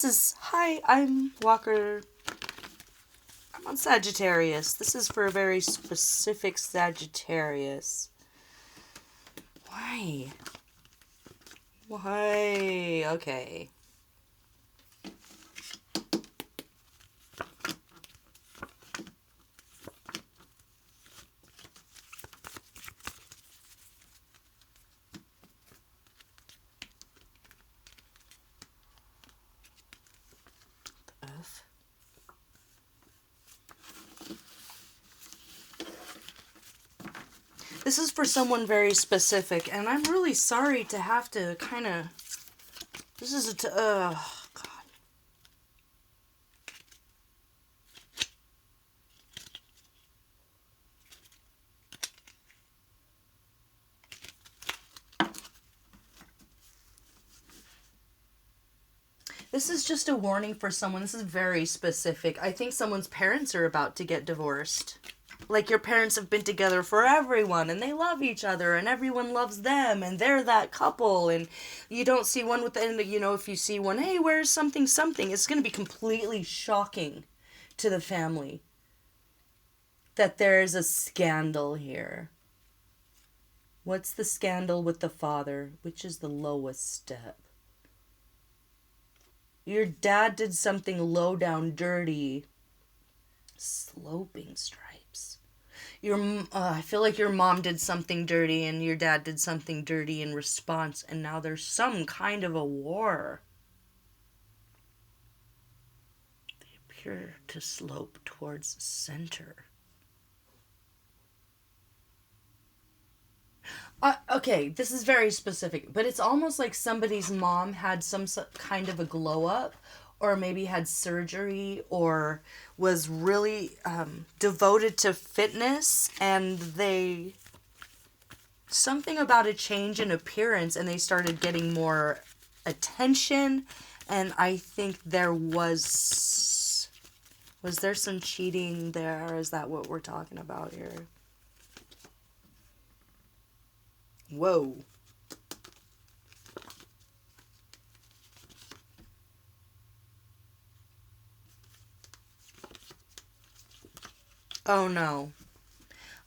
Hi, I'm Walker. I'm on Sagittarius. This is for a very specific Sagittarius. Why? Why? Okay. F. This is for someone very specific, and I'm really sorry to have to kind of... This is God. This is just a warning for someone. This is very specific. I think someone's parents are about to get divorced. Like your parents have been together for everyone and they love each other and everyone loves them and they're that couple, and you don't see one with the end, if you see one, hey, where's something something, it's going to be completely shocking to the family that there's a scandal here. What's the scandal with the father? Which is the lowest step? Your dad did something low down dirty. Sloping stripes. I feel like your mom did something dirty and your dad did something dirty in response, and now there's some kind of a war. They appear to slope towards center. Okay, this is very specific, but it's almost like somebody's mom had some kind of a glow up, or maybe had surgery, or was really devoted to fitness, and they... Something about a change in appearance, and they started getting more attention, and I think there was... Was there some cheating there? Is that what we're talking about here? Whoa. Oh no.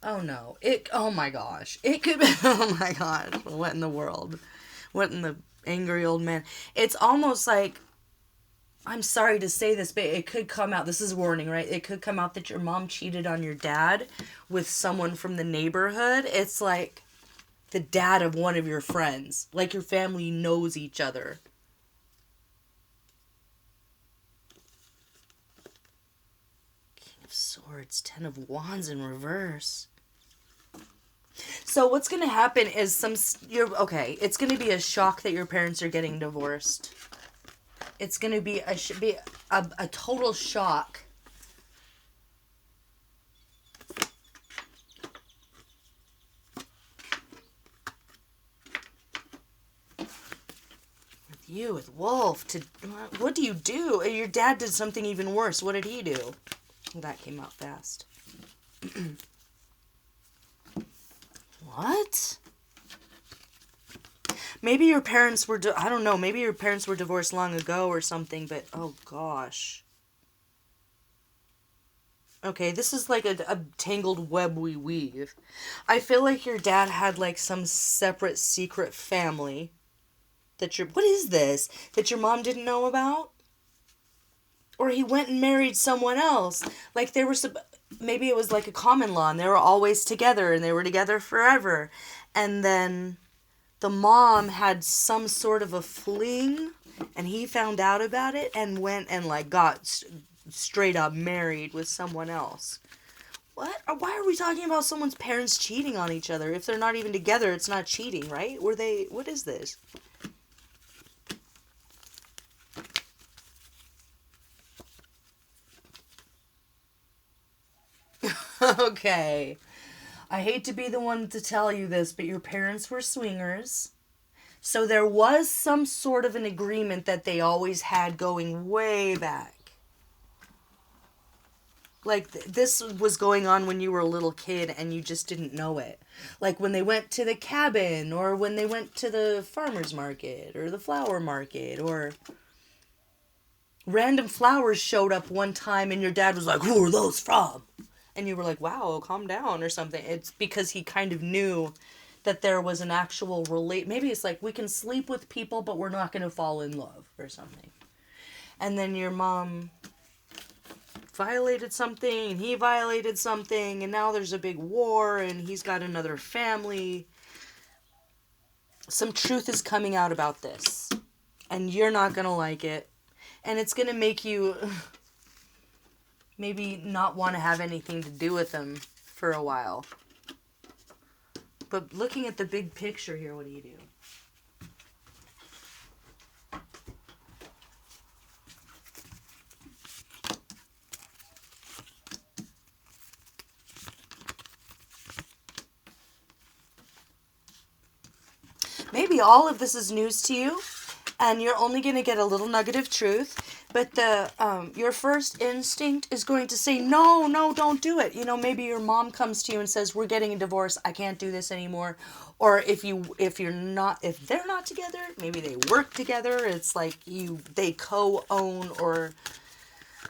Oh no. Oh my gosh. It could be, oh my gosh. What in the world? What in the angry old man? It's almost like, I'm sorry to say this, but it could come out, this is warning, right? It could come out that your mom cheated on your dad with someone from the neighborhood. It's like the dad of one of your friends. Like your family knows each other. King of Swords, Ten of Wands in reverse. So what's going to happen is it's going to be a shock that your parents are getting divorced. It's going to be a total shock. With Wolf, what do you do? Your dad did something even worse. What did he do? That came out fast. What? Maybe your parents were, I don't know, maybe your parents were divorced long ago or something, but oh gosh. Okay, this is like a tangled web we weave. I feel like your dad had like some separate secret family what is this? That your mom didn't know about? Or he went and married someone else. Like maybe it was like a common law and they were always together and they were together forever. And then the mom had some sort of a fling and he found out about it and went and like got straight up married with someone else. What? Why are we talking about someone's parents cheating on each other? If they're not even together, it's not cheating, right? What is this? Okay. I hate to be the one to tell you this, but your parents were swingers. So there was some sort of an agreement that they always had going way back. Like, this was going on when you were a little kid and you just didn't know it. Like, when they went to the cabin, or when they went to the farmer's market, or the flower market, or... Random flowers showed up one time and your dad was like, who are those from? And you were like, wow, calm down or something. It's because he kind of knew that there was an actual maybe it's like we can sleep with people but we're not going to fall in love or something. And then your mom violated something and he violated something and now there's a big war and he's got another family. Some truth is coming out about this and you're not going to like it. And it's going to make you maybe not want to have anything to do with him for a while. But looking at the big picture here, what do you do? Maybe all of this is news to you, and you're only going to get a little nugget of truth, but your first instinct is going to say, no, don't do it. You know, maybe your mom comes to you and says, we're getting a divorce, I can't do this anymore. Or if they're not together, maybe they work together, it's like they co-own or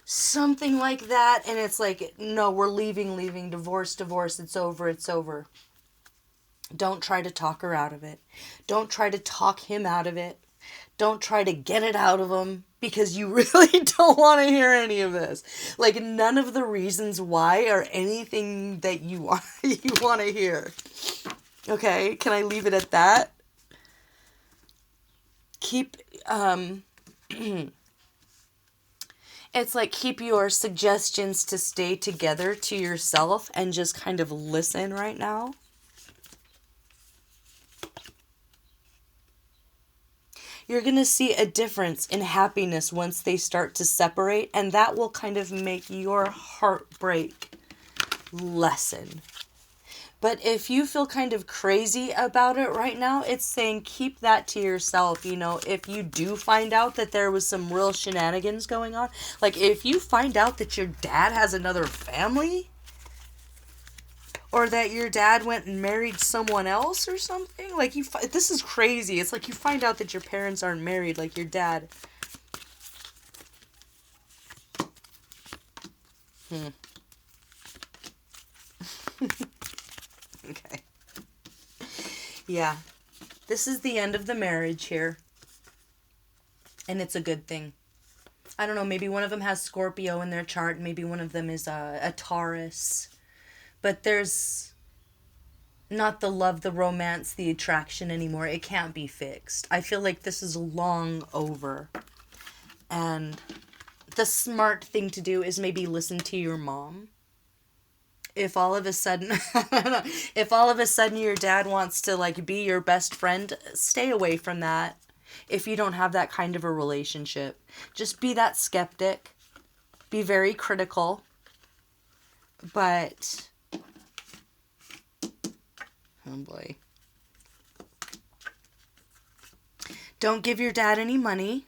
something like that, and it's like, no, we're leaving, divorce, it's over. Don't try to talk her out of it. Don't try to talk him out of it. Don't try to get it out of him because you really don't want to hear any of this. Like, none of the reasons why are anything that you want to hear. Okay, can I leave it at that? Keep it's like keep your suggestions to stay together to yourself and just kind of listen right now. You're going to see a difference in happiness once they start to separate, and that will kind of make your heartbreak lessen. But if you feel kind of crazy about it right now, it's saying keep that to yourself. You know, if you do find out that there was some real shenanigans going on, like if you find out that your dad has another family, or that your dad went and married someone else or something. Like, this is crazy. It's like you find out that your parents aren't married, like your dad. Okay. Yeah. This is the end of the marriage here. And it's a good thing. I don't know, maybe one of them has Scorpio in their chart. Maybe one of them is a Taurus. But there's not the love, the romance, the attraction anymore. It can't be fixed. I feel like this is long over. And the smart thing to do is maybe listen to your mom. If all of a sudden, your dad wants to like be your best friend, stay away from that. If you don't have that kind of a relationship, just be that skeptic. Be very critical. But oh boy. Don't give your dad any money.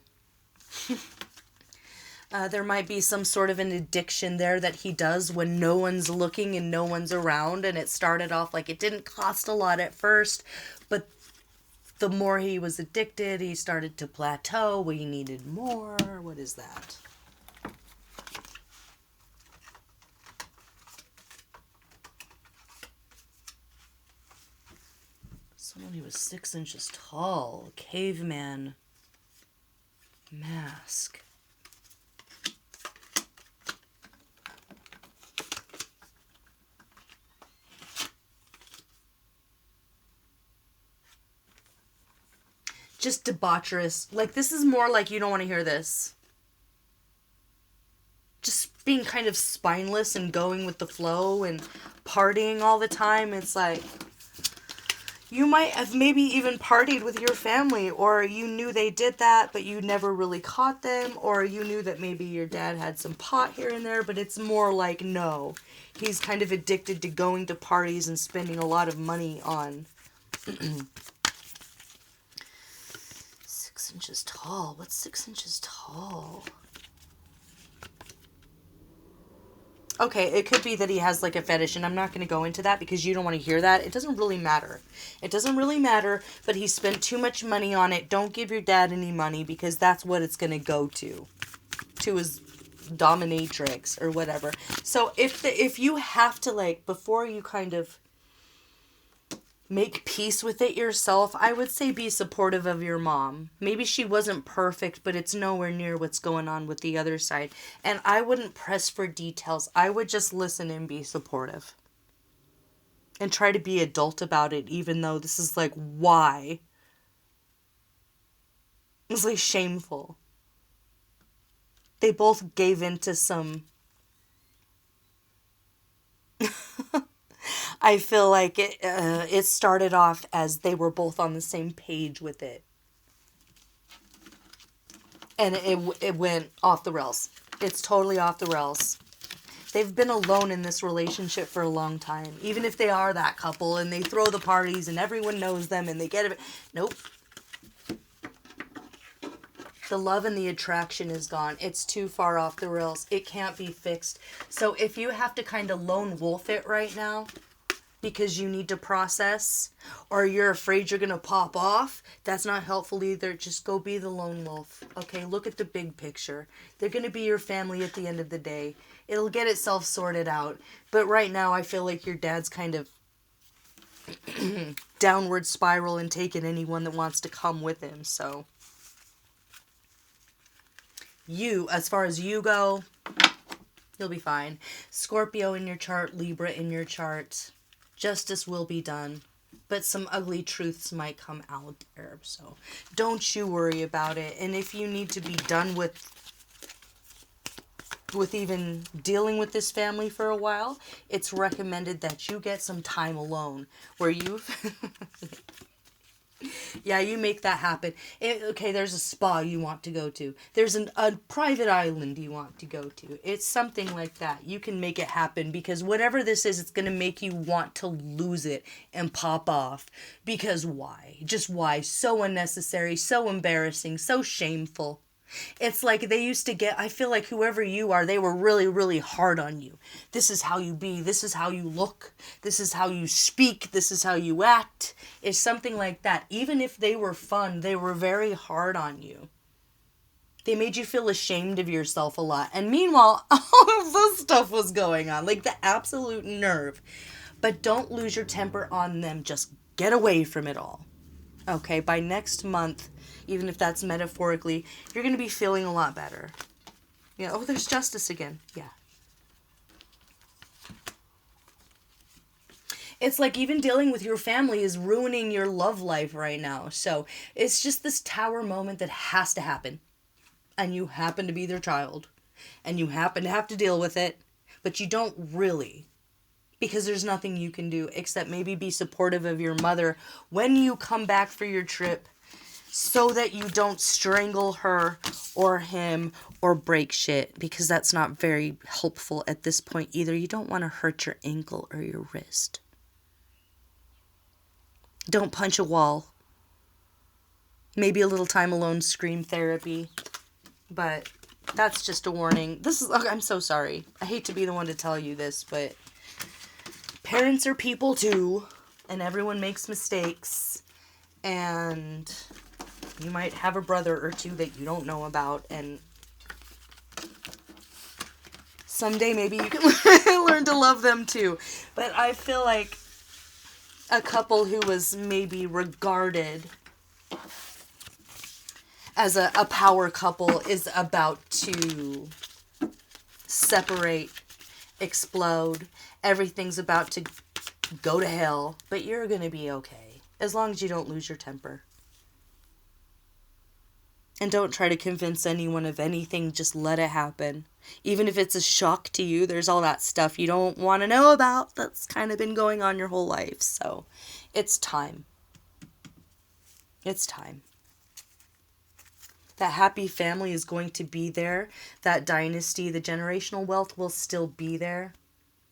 There might be some sort of an addiction there that he does when no one's looking and no one's around. And it started off like it didn't cost a lot at first. But the more he was addicted, he started to plateau. We needed more. What is that? Someone who was 6 inches tall. Caveman mask. Just debaucherous. Like, this is more like you don't want to hear this. Just being kind of spineless and going with the flow and partying all the time. It's like, you might have maybe even partied with your family, or you knew they did that, but you never really caught them, or you knew that maybe your dad had some pot here and there, but it's more like, no. He's kind of addicted to going to parties and spending a lot of money on 6 inches tall. What's 6 inches tall? Okay, it could be that he has like a fetish, and I'm not going to go into that because you don't want to hear that. It doesn't really matter. It doesn't really matter, but he spent too much money on it. Don't give your dad any money because that's what it's going to go to to is dominatrix or whatever. So if you have to, like, before you kind of make peace with it yourself, I would say be supportive of your mom. Maybe she wasn't perfect, but it's nowhere near what's going on with the other side. And I wouldn't press for details. I would just listen and be supportive. And try to be adult about it, even though this is like, why? It's like shameful. They both gave into some... I feel like it started off as they were both on the same page with it. And it went off the rails. It's totally off the rails. They've been alone in this relationship for a long time. Even if they are that couple and they throw the parties and everyone knows them and they get it. Nope. The love and the attraction is gone. It's too far off the rails. It can't be fixed. So if you have to kind of lone wolf it right now, because you need to process, or you're afraid you're going to pop off, that's not helpful either. Just go be the lone wolf. Okay, look at the big picture. They're going to be your family at the end of the day. It'll get itself sorted out. But right now, I feel like your dad's kind of downward spiral and taking anyone that wants to come with him. So, you, as far as you go, you'll be fine. Scorpio in your chart, Libra in your chart. Justice will be done, but some ugly truths might come out there. So don't you worry about it. And if you need to be done with even dealing with this family for a while, it's recommended that you get some time alone where you... Yeah, you make that happen. Okay, there's a spa you want to go to. There's a private island you want to go to. It's something like that. You can make it happen, because whatever this is, it's going to make you want to lose it and pop off. Because why? Just why? So unnecessary, so embarrassing, so shameful. It's like they used to get, I feel like whoever you are, they were really, really hard on you. This is how you be. This is how you look. This is how you speak. This is how you act. It's something like that. Even if they were fun, they were very hard on you. They made you feel ashamed of yourself a lot. And meanwhile, all of this stuff was going on. Like the absolute nerve. But don't lose your temper on them. Just get away from it all. Okay, by next month, even if that's metaphorically, you're going to be feeling a lot better. Yeah, oh, there's justice again. Yeah. It's like even dealing with your family is ruining your love life right now. So it's just this tower moment that has to happen. And you happen to be their child. And you happen to have to deal with it. But you don't really. Because there's nothing you can do except maybe be supportive of your mother when you come back for your trip, so that you don't strangle her or him or break shit, because that's not very helpful at this point either. You don't want to hurt your ankle or your wrist. Don't punch a wall. Maybe a little time alone, scream therapy. But that's just a warning. I'm so sorry. I hate to be the one to tell you this, but parents are people too, and everyone makes mistakes, and you might have a brother or two that you don't know about, and someday maybe you can learn to love them too. But I feel like a couple who was maybe regarded as a power couple is about to separate, explode. Everything's about to go to hell, but you're going to be okay. As long as you don't lose your temper. And don't try to convince anyone of anything, just let it happen. Even if it's a shock to you, there's all that stuff you don't want to know about that's kind of been going on your whole life. So, it's time. It's time. That happy family is going to be there. That dynasty, the generational wealth will still be there.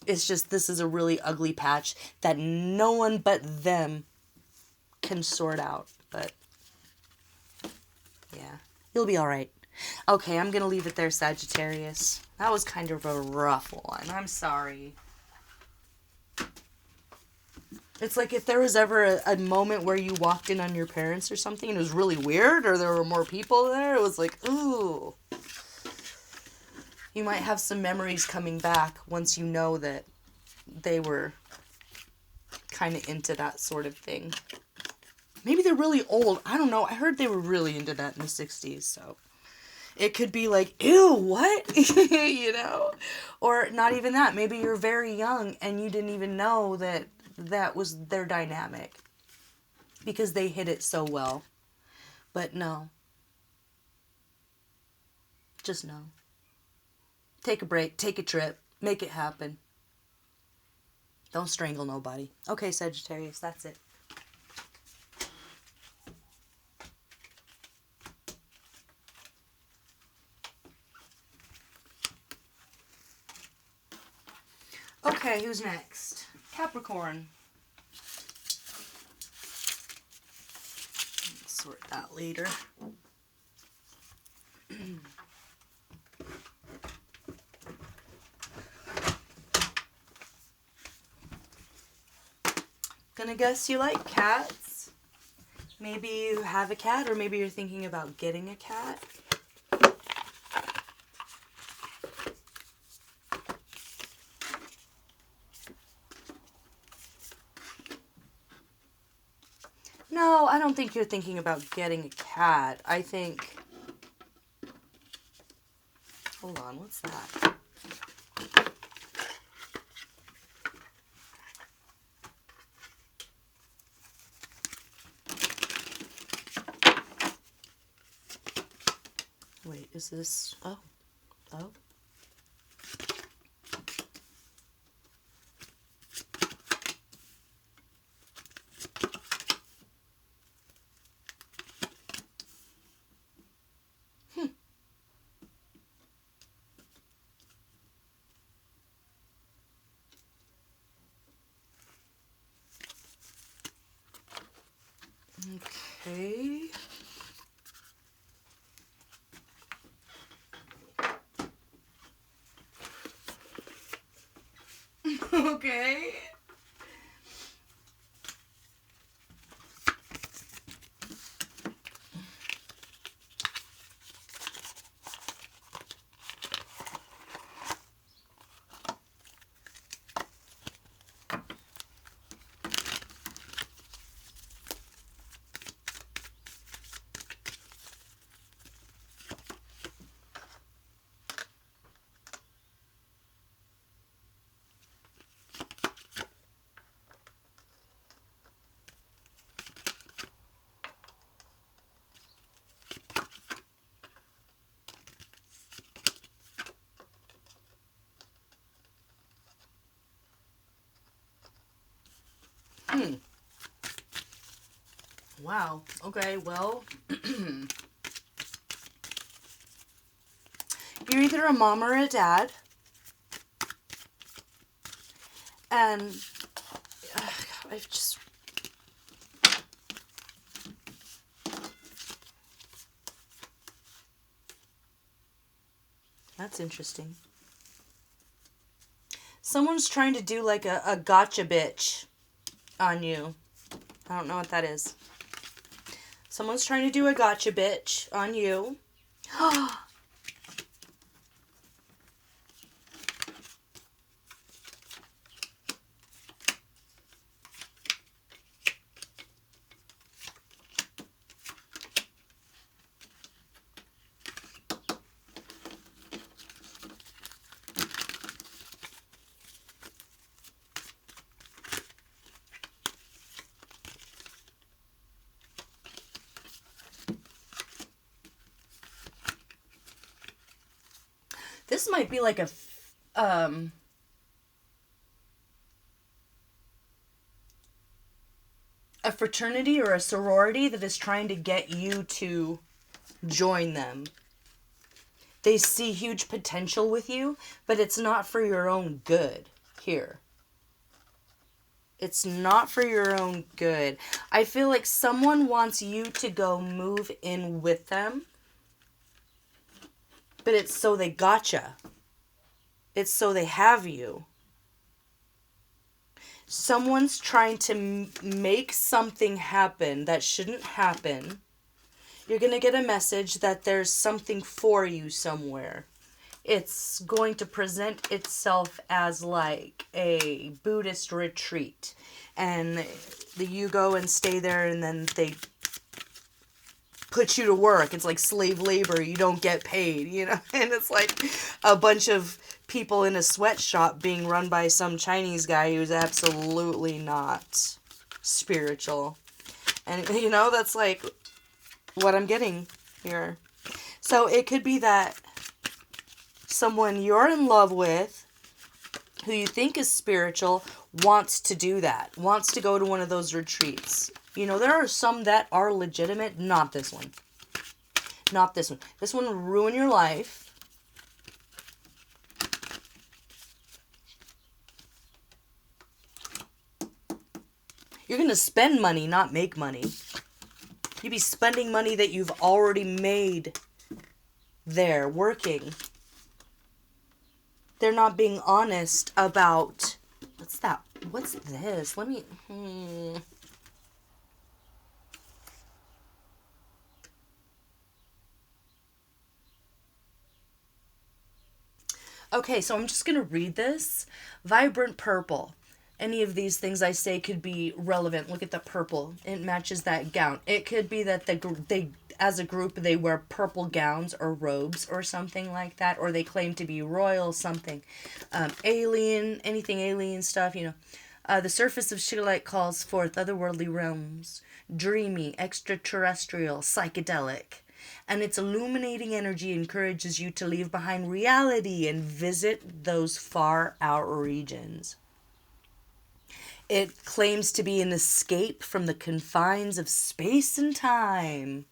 It's just, this is a really ugly patch that no one but them can sort out. But yeah, you'll be all right. Okay, I'm going to leave it there, Sagittarius. That was kind of a rough one. I'm sorry. It's like if there was ever a moment where you walked in on your parents or something and it was really weird, or there were more people there, it was like, ooh. You might have some memories coming back once you know that they were kind of into that sort of thing. Maybe they're really old. I don't know. I heard they were really into that in the 60s, so it could be like, ew, what? You know? Or not even that. Maybe you're very young and you didn't even know that that was their dynamic because they hid it so well. But no. Just no. Take a break. Take a trip. Make it happen. Don't strangle nobody. Okay, Sagittarius, that's it. Okay, who's next? Capricorn. Let's sort that later. Gonna guess you like cats. Maybe you have a cat, or maybe you're thinking about getting a cat. No, I don't think you're thinking about getting a cat. I think... Hold on, what's that? Wait, is this... Oh. Oh. Okay. Okay. Wow. Okay, well... You're either a mom or a dad. And... I've just... That's interesting. Someone's trying to do like a gotcha bitch on you. I don't know what that is. Someone's trying to do a gotcha bitch on you. This might be like a fraternity or a sorority that is trying to get you to join them. They see huge potential with you, but it's not for your own good here. It's not for your own good. I feel like someone wants you to go move in with them, but it's so they gotcha. It's so they have you. Someone's trying to make something happen that shouldn't happen. You're going to get a message that there's something for you somewhere. It's going to present itself as like a Buddhist retreat. And you go and stay there, and then they put you to work. It's like slave labor. You don't get paid, you know? And it's like a bunch of people in a sweatshop being run by some Chinese guy who's absolutely not spiritual. And, you know, that's like what I'm getting here. So it could be that someone you're in love with, who you think is spiritual, wants to do that, wants to go to one of those retreats. You know, there are some that are legitimate, not this one. Not this one. This one will ruin your life. You're going to spend money, not make money. You'd be spending money that you've already made there, working. They're not being honest about... What's that? What's this? Let me... Okay, so I'm just going to read this. Vibrant purple. Any of these things I say could be relevant. Look at the purple. It matches that gown. It could be that they as a group, they wear purple gowns or robes or something like that. Or they claim to be royal something. Alien, anything alien stuff, you know. The surface of Shigolite calls forth otherworldly realms. Dreamy, extraterrestrial, psychedelic. And its illuminating energy encourages you to leave behind reality and visit those far out regions. It claims to be an escape from the confines of space and time.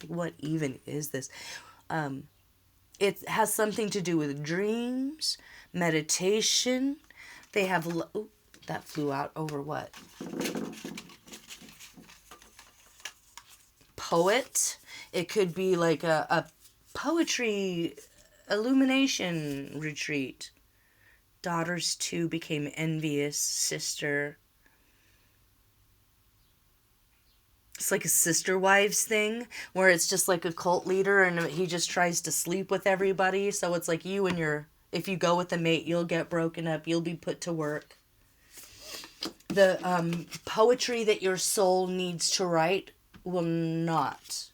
What even is this? It has something to do with dreams, meditation. They have... Oh, that flew out over what? Poet. It could be like a poetry illumination retreat. Daughters too became envious. Sister. It's like a sister wives thing where it's just like a cult leader and he just tries to sleep with everybody. So it's like you and if you go with a mate, you'll get broken up. You'll be put to work. The poetry that your soul needs to write will not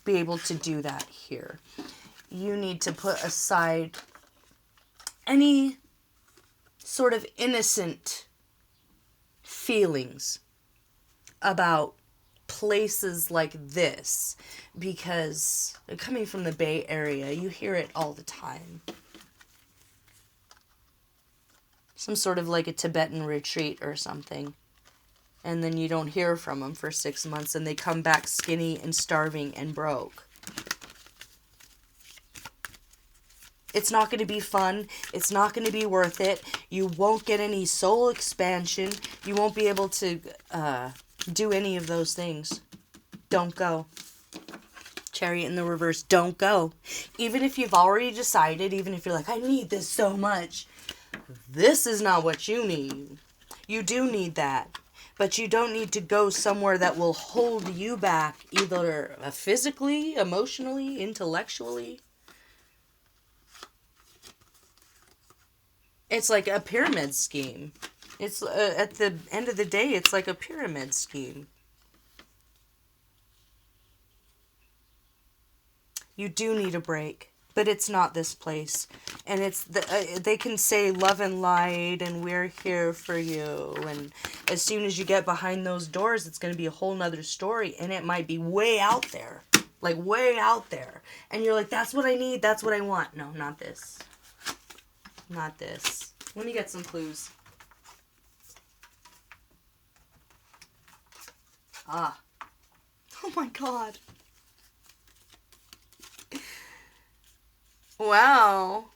be able to do that here. You need to put aside any sort of innocent feelings about places like this, because coming from the Bay Area, you hear it all the time. Some sort of like a Tibetan retreat or something. And then you don't hear from them for 6 months and they come back skinny and starving and broke. It's not going to be fun. It's not going to be worth it. You won't get any soul expansion. You won't be able to do any of those things. Don't go. Chariot in the reverse, don't go. Even if you've already decided, even if you're like, I need this so much, this is not what you need. You do need that. But you don't need to go somewhere that will hold you back, either physically, emotionally, intellectually. It's like a pyramid scheme. It's at the end of the day, it's like a pyramid scheme. You do need a break, but it's not this place. And it's they can say love and light and we're here for you. And as soon as you get behind those doors, it's going to be a whole nother story. And it might be way out there. Like way out there. And you're like, that's what I need. That's what I want. No, not this. Not this. Let me get some clues. Ah. Oh my God. Wow.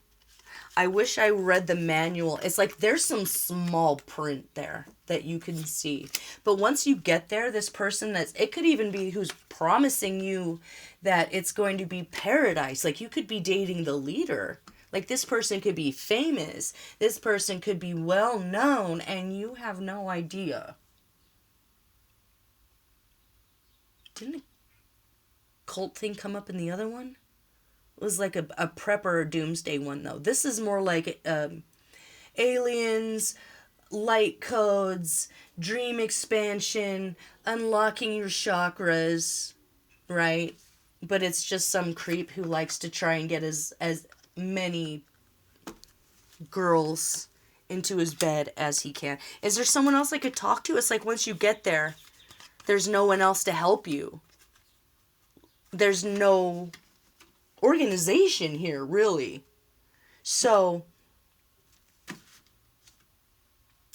I wish I read the manual. It's like there's some small print there that you can see. But once you get there, this person it could even be who's promising you that it's going to be paradise. Like you could be dating the leader. Like this person could be famous. This person could be well known and you have no idea. Didn't a cult thing come up in the other one? was like a prepper doomsday one, though. This is more like aliens, light codes, dream expansion, unlocking your chakras, right? But it's just some creep who likes to try and get as many girls into his bed as he can. Is there someone else I could talk to? It's like once you get there, there's no one else to help you. There's no organization here, really. So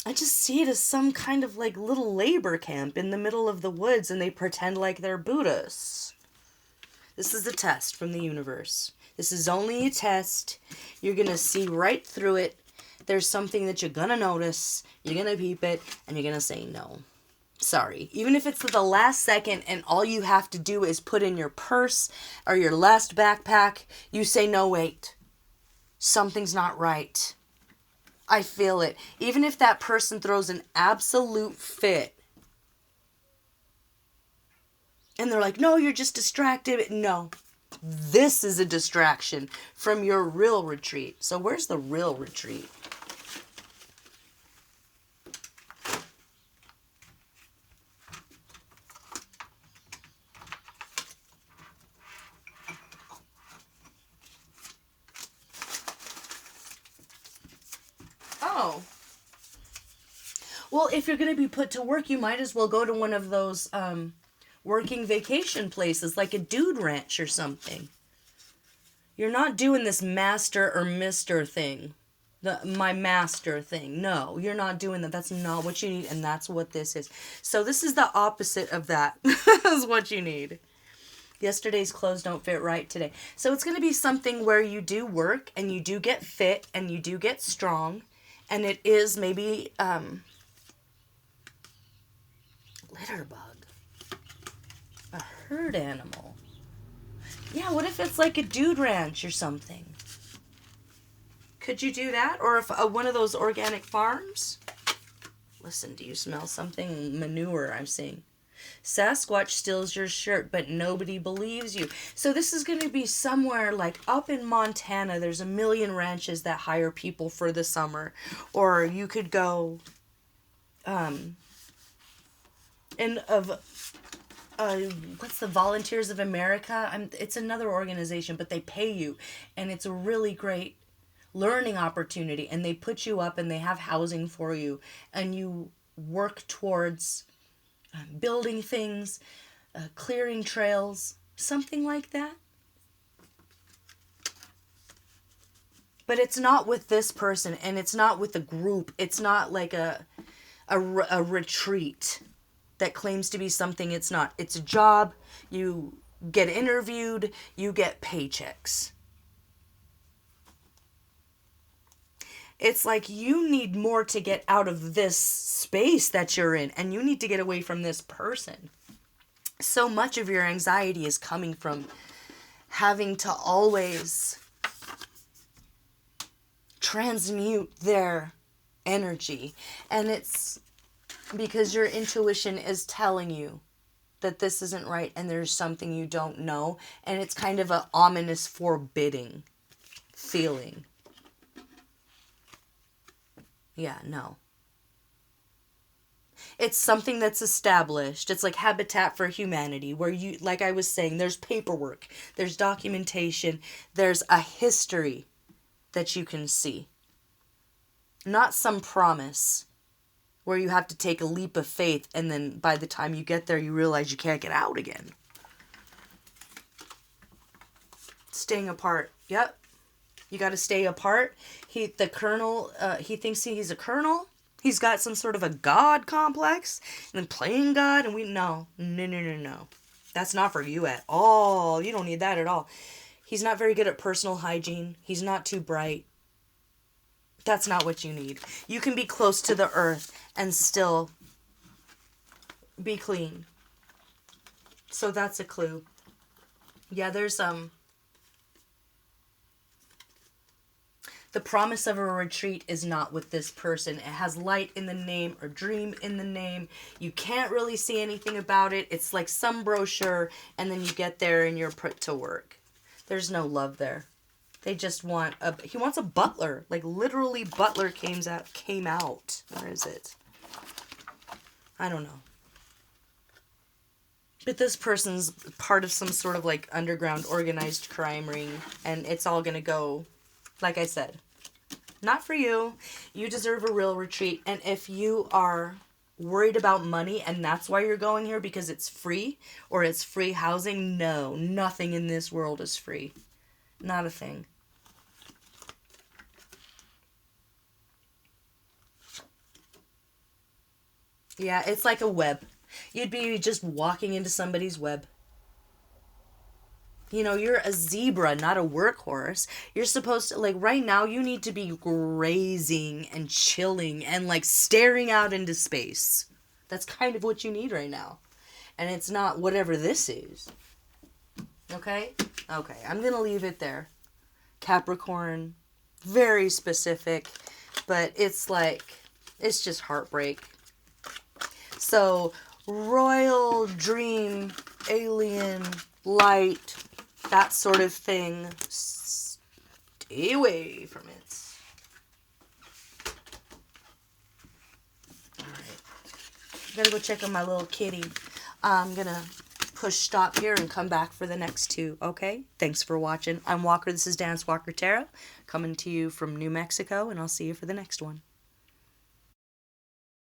I just see it as some kind of like little labor camp in the middle of the woods, and they pretend like they're Buddhists. This is a test from the universe. This is only a test. You're going to see right through it. There's something that you're going to notice. You're going to peep it, and you're going to say no. Sorry. Even if it's at the last second and all you have to do is put in your purse or your last backpack, you say, no, wait. Something's not right. I feel it. Even if that person throws an absolute fit, and they're like, no, you're just distracted. No, this is a distraction from your real retreat. So where's the real retreat? Oh. Well, if you're going to be put to work, you might as well go to one of those working vacation places, like a dude ranch or something. You're not doing this master or mister thing. My master thing. No, you're not doing that. That's not what you need, and that's what this is. So this is the opposite of that. Is what you need. Yesterday's clothes don't fit right today. So it's going to be something where you do work, and you do get fit, and you do get strong, and it is maybe litter bug. A herd animal. Yeah, what if it's like a dude ranch or something? Could you do that? Or if one of those organic farms? Listen, do you smell something? Manure, I'm seeing. Sasquatch steals your shirt, but nobody believes you. So this is going to be somewhere like up in Montana. There's a million ranches that hire people for the summer. Or you could go what's the Volunteers of America? It's another organization, but they pay you, and it's a really great learning opportunity, and they put you up, and they have housing for you, and you work towards building things, clearing trails, something like that. But it's not with this person, and it's not with a group. It's not like a retreat that claims to be something it's not. It's a job. You get interviewed. You get paychecks. It's like you need more to get out of this space that you're in, and you need to get away from this person. So much of your anxiety is coming from having to always transmute their energy. And it's because your intuition is telling you that this isn't right and there's something you don't know. And it's kind of an ominous, forbidding feeling. Yeah, no. It's something that's established. It's like Habitat for Humanity, where you, like I was saying, there's paperwork, there's documentation, there's a history that you can see. Not some promise where you have to take a leap of faith and then by the time you get there you realize you can't get out again. Staying apart. Yep. You got to stay apart. The colonel, he thinks he's a colonel. He's got some sort of a god complex and then playing God. And no. That's not for you at all. You don't need that at all. He's not very good at personal hygiene. He's not too bright. That's not what you need. You can be close to the earth and still be clean. So that's a clue. Yeah, there's the promise of a retreat is not with this person. It has light in the name or dream in the name. You can't really see anything about it. It's like some brochure, and then you get there and you're put to work. There's no love there. They just want he wants a butler. Like, literally, butler came out. Where is it? I don't know. But this person's part of some sort of, like, underground organized crime ring. And it's all gonna go, like I said, not for you. You deserve a real retreat. And if you are worried about money and that's why you're going here because it's free or it's free housing, no, nothing in this world is free. Not a thing. Yeah, it's like a web. You'd be just walking into somebody's web. You know, you're a zebra, not a workhorse. You're supposed to, like, right now, you need to be grazing and chilling and, like, staring out into space. That's kind of what you need right now. And it's not whatever this is. Okay? Okay, I'm going to leave it there. Capricorn, very specific, but it's like, it's just heartbreak. So, royal, dream, alien, light, that sort of thing, stay away from it. Alright. I'm gonna go check on my little kitty. I'm gonna push stop here and come back for the next two, okay? Thanks for watching. I'm Walker. This is Dance Walker Tarot, coming to you from New Mexico, and I'll see you for the next one.